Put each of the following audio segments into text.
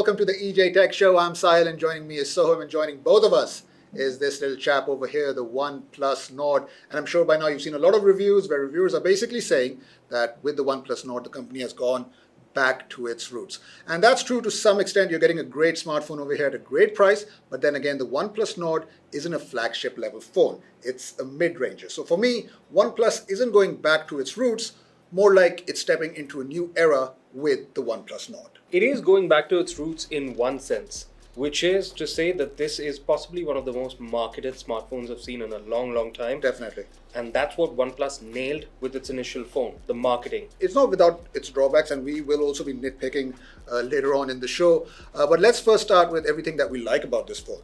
welcome to the EJ Tech Show. I'm Sahil and joining me is Sohum, and joining both of us is this little chap over here, the OnePlus Nord. And I'm sure by now you've seen a lot of reviews where reviewers are basically saying that with the OnePlus Nord, the company has gone back to its roots. And that's true to some extent. You're getting a great smartphone over here at a great price, but then again, the OnePlus Nord isn't a flagship level phone. It's a mid-ranger. So for me, OnePlus isn't going back to its roots, more like it's stepping into a new era with the OnePlus Nord. It is going back to its roots in one sense, which is to say that this is possibly one of the most marketed smartphones I've seen in a long, long time. Definitely. And that's what OnePlus nailed with its initial phone, the marketing. It's not without its drawbacks, and we will also be nitpicking later on in the show. But let's first start with everything that we like about this phone.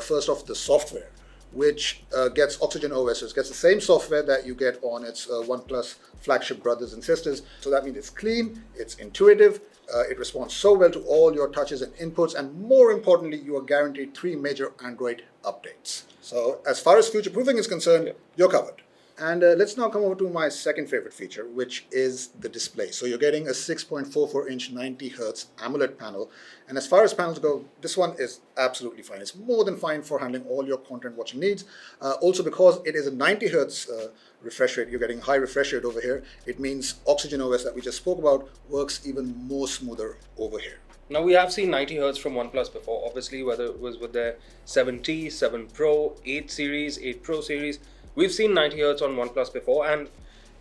First off, the software, which gets Oxygen OS. It gets the same software that you get on its OnePlus flagship brothers and sisters. So that means it's clean, it's intuitive, it responds so well to all your touches and inputs, and more importantly, you are guaranteed 3 major Android updates. So as far as future-proofing is concerned, you're covered. And let's now come over to my second favorite feature, which is the display. So you're getting a 6.44-inch 90 Hz AMOLED panel. And as far as panels go, this one is absolutely fine. It's more than fine for handling all your content watching needs. Also, because it is a 90 Hz refresh rate, you're getting high refresh rate over here. It means Oxygen OS that we just spoke about works even more smoother over here. Now, we have seen 90 Hz from OnePlus before, obviously, whether it was with their 7T, 7 Pro, 8 series, 8 Pro series. We've seen 90 Hz on OnePlus before, and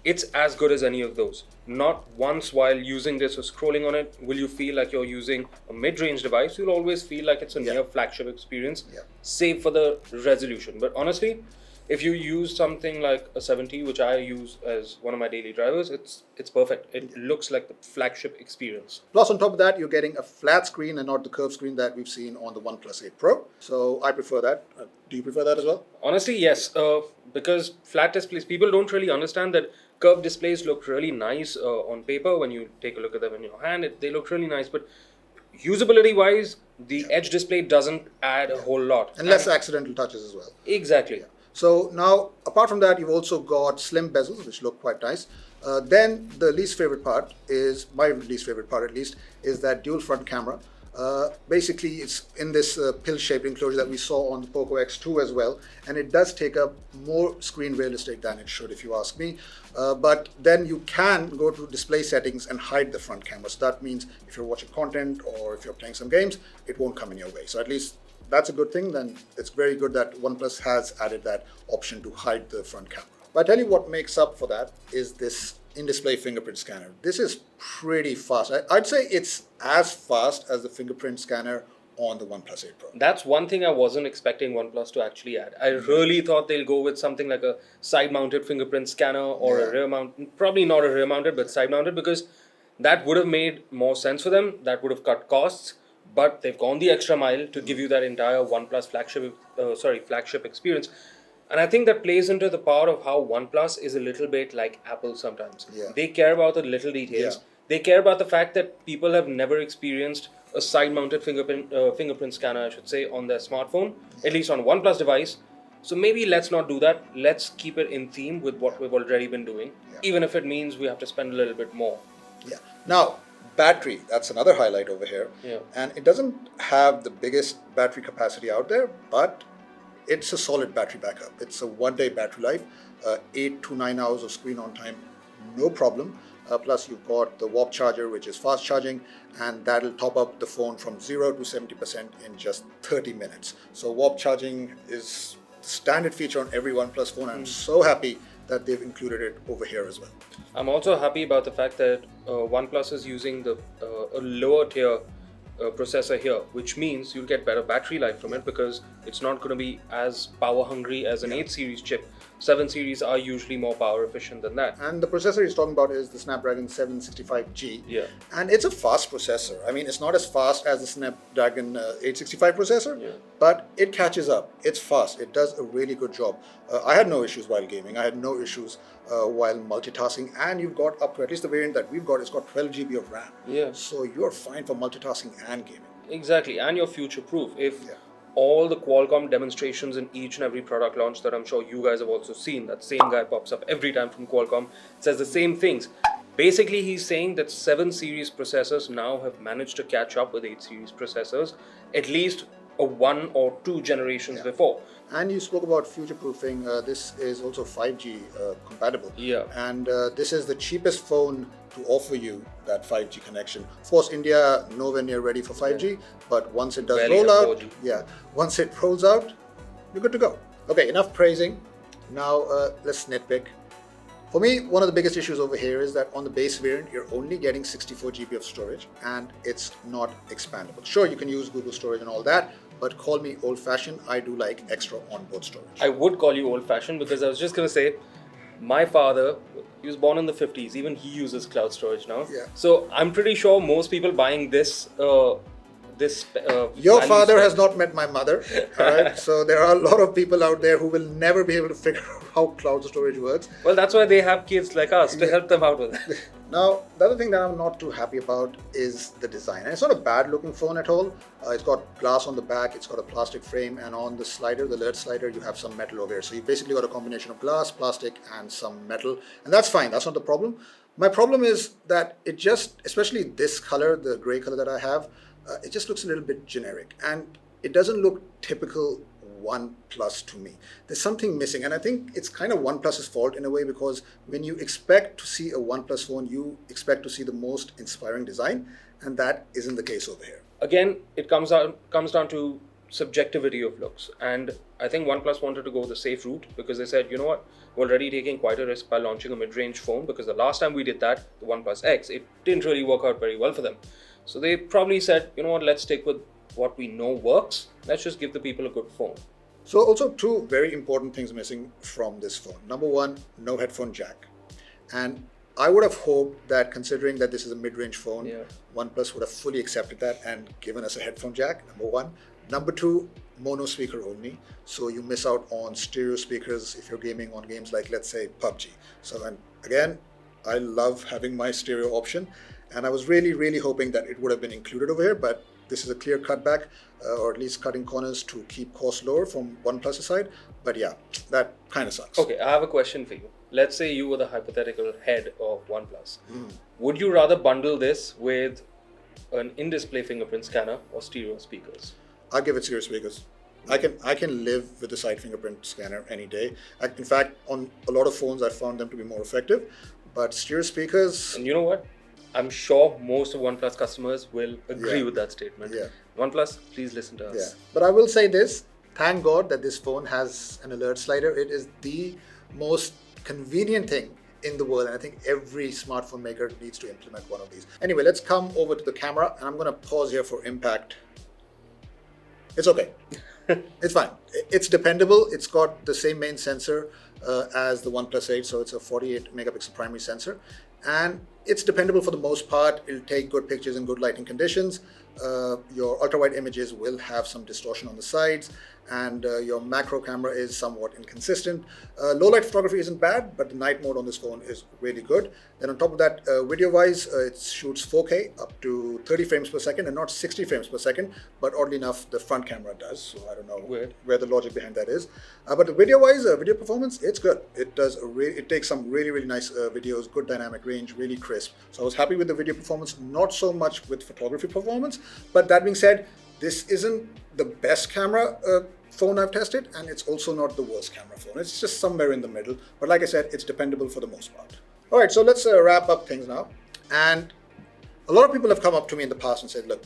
it's as good as any of those. Not once while using this or scrolling on it will you feel like you're using a mid-range device. You'll always feel like it's a near flagship experience, save for the resolution. But honestly, if you use something like a 7T, which I use as one of my daily drivers, it's perfect. It looks like the flagship experience. Plus, on top of that, you're getting a flat screen and not the curved screen that we've seen on the OnePlus 8 Pro. So I prefer that. Do you prefer that as well? Honestly, yes. Because flat displays, people don't really understand that curved displays look really nice on paper. When you take a look at them in your hand, they look really nice. But usability-wise, the edge display doesn't add a whole lot. And less accidental touches as well. Exactly. So now, apart from that, you've also got slim bezels, which look quite nice. Then the least favorite part is, my least favorite part at least, is that dual front camera. Basically, it's in this pill-shaped enclosure that we saw on the Poco X2 as well. And it does take up more screen real estate than it should, if you ask me. But then you can go to display settings and hide the front camera. So that means if you're watching content or if you're playing some games, it won't come in your way. So at least that's a good thing. Then it's very good that OnePlus has added that option to hide the front camera. But I tell you what makes up for that is this in-display fingerprint scanner. This is pretty fast. I'd say it's as fast as the fingerprint scanner on the OnePlus 8 Pro. That's one thing I wasn't expecting OnePlus to actually add. I really thought they'll go with something like a side-mounted fingerprint scanner or a rear-mounted, probably not a rear-mounted, but side-mounted, because that would have made more sense for them. That would have cut costs. But they've gone the extra mile to give you that entire OnePlus flagship experience. And I think that plays into the power of how OnePlus is a little bit like Apple sometimes. They care about the little details. They care about the fact that people have never experienced a side-mounted fingerprint scanner, I should say, on their smartphone, at least on a OnePlus device. So maybe let's not do that. Let's keep it in theme with what we've already been doing, even if it means we have to spend a little bit more. Now, battery, that's another highlight over here. And it doesn't have the biggest battery capacity out there, but it's a solid battery backup. It's a 1-day battery life, 8 to 9 hours of screen on time, no problem. Plus you've got the Warp charger, which is fast charging, and that'll top up the phone from 0 to 70% in just 30 minutes. So Warp charging is the standard feature on every OnePlus phone. I'm so happy that they've included it over here as well. I'm also happy about the fact that OnePlus is using the a lower tier processor here, which means you'll get better battery life from it because it's not going to be as power hungry as an 8 series chip. 7 series are usually more power efficient than that. And the processor he's talking about is the Snapdragon 765G. And it's a fast processor. I mean, it's not as fast as the Snapdragon 865 processor, but it catches up. It's fast. It does a really good job. I had no issues while gaming. I had no issues while multitasking. And you've got up to, at least the variant that we've got, it's got 12 GB of RAM. So you're fine for multitasking and gaming. Exactly. And you're future proof. If all the Qualcomm demonstrations in each and every product launch that I'm sure you guys have also seen, that same guy pops up every time from Qualcomm, says the same things. Basically, he's saying that 7 series processors now have managed to catch up with 8 series processors, at least a 1 or 2 generations before. And you spoke about future-proofing. This is also 5G compatible. Yeah. And this is the cheapest phone to offer you that 5G connection. Of course, India nowhere near ready for 5G, but once it does Barely roll have out, 4G. once it rolls out, you're good to go. Okay, enough praising. Now let's nitpick. For me, one of the biggest issues over here is that on the base variant, you're only getting 64 GB of storage and it's not expandable. Sure, you can use Google storage and all that, but call me old-fashioned, I do like extra onboard storage. I would call you old-fashioned because I was just going to say, my father, he was born in the 50s, even he uses cloud storage now. Yeah. So I'm pretty sure most people buying this Your value father spec- has not met my mother, all right? So there are a lot of people out there who will never be able to figure out how cloud storage works. Well, that's why they have kids like us to help them out with it. Now, the other thing that I'm not too happy about is the design. And it's not a bad looking phone at all. It's got glass on the back, it's got a plastic frame, and on the slider, the alert slider, you have some metal over here. So you basically got a combination of glass, plastic, and some metal. And that's fine, that's not the problem. My problem is that it just, especially this color, the gray color that I have, it just looks a little bit generic. And it doesn't look typical OnePlus to me. There's something missing, and I think it's kind of OnePlus's fault in a way, because when you expect to see a OnePlus phone, you expect to see the most inspiring design, and that isn't the case over here. Again, it comes down to subjectivity of looks, and I think OnePlus wanted to go the safe route because they said, you know what, we're already taking quite a risk by launching a mid-range phone, because the last time we did that, the OnePlus X, it didn't really work out very well for them. So they probably said, you know what, let's stick with what we know works. Let's just give the people a good phone. So also 2 very important things missing from this phone. Number 1, no headphone jack. And I would have hoped that, considering that this is a mid-range phone, OnePlus would have fully accepted that and given us a headphone jack, number 1. Number 2, mono speaker only. So you miss out on stereo speakers if you're gaming on games like, let's say, PUBG. So, and again, I love having my stereo option. And I was really hoping that it would have been included over here, but this is a clear cutback, or at least cutting corners to keep costs lower from OnePlus' side. But yeah, that kind of sucks. Okay, I have a question for you. Let's say you were the hypothetical head of OnePlus. Would you rather bundle this with an in-display fingerprint scanner or stereo speakers? I'll give it stereo speakers. I can live with the side fingerprint scanner any day. In fact, on a lot of phones, I found them to be more effective. But stereo speakers... And you know what? I'm sure most of OnePlus customers will agree with that statement. Yeah. OnePlus, please listen to us. Yeah. But I will say this, thank God that this phone has an alert slider. It is the most convenient thing in the world, and I think every smartphone maker needs to implement one of these. Anyway, let's come over to the camera, and I'm going to pause here for impact. It's okay. It's fine. It's dependable. It's got the same main sensor as the OnePlus 8, so it's a 48 megapixel primary sensor. And it's dependable for the most part. It'll take good pictures in good lighting conditions. Your ultra-wide images will have some distortion on the sides, and your macro camera is somewhat inconsistent. Low light photography isn't bad, but the night mode on this phone is really good. Then on top of that, video-wise, it shoots 4K up to 30 frames per second and not 60 frames per second, but oddly enough, the front camera does, so I don't know where the logic behind that is. But the video-wise, video performance, it's good. It does it takes some really nice videos, good dynamic range, really crisp. So I was happy with the video performance, not so much with photography performance. But that being said, this isn't the best camera phone I've tested, and it's also not the worst camera phone. It's just somewhere in the middle. But like I said, it's dependable for the most part. All right, so let's wrap up things now. And a lot of people have come up to me in the past and said, look,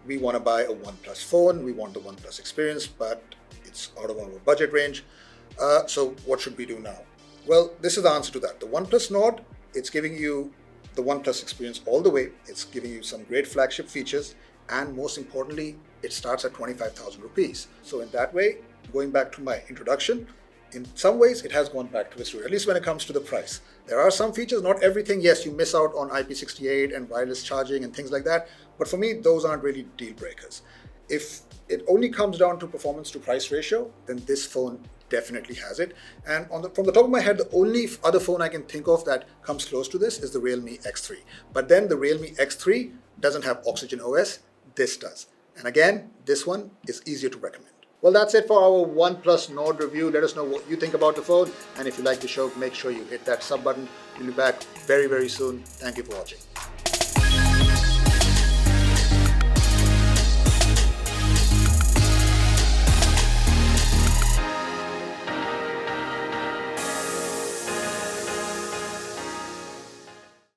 we want to buy a OnePlus phone. We want the OnePlus experience, but it's out of our budget range. So what should we do now? Well, this is the answer to that. The OnePlus Nord, it's giving you the OnePlus experience all the way. It's giving you some great flagship features, and most importantly, it starts at 25,000 rupees. So in that way, going back to my introduction, in some ways it has gone back to history, at least when it comes to the price. There are some features, not everything. Yes, you miss out on IP68 and wireless charging and things like that, but for me, those aren't really deal breakers. If it only comes down to performance to price ratio, then this phone definitely has it. And from the top of my head, the only other phone I can think of that comes close to this is the Realme X3. But then the Realme X3 doesn't have Oxygen OS. This does. And again, this one is easier to recommend. Well, that's it for our OnePlus Nord review. Let us know what you think about the phone. And if you like the show, make sure you hit that sub button. We'll be back very, very soon. Thank you for watching.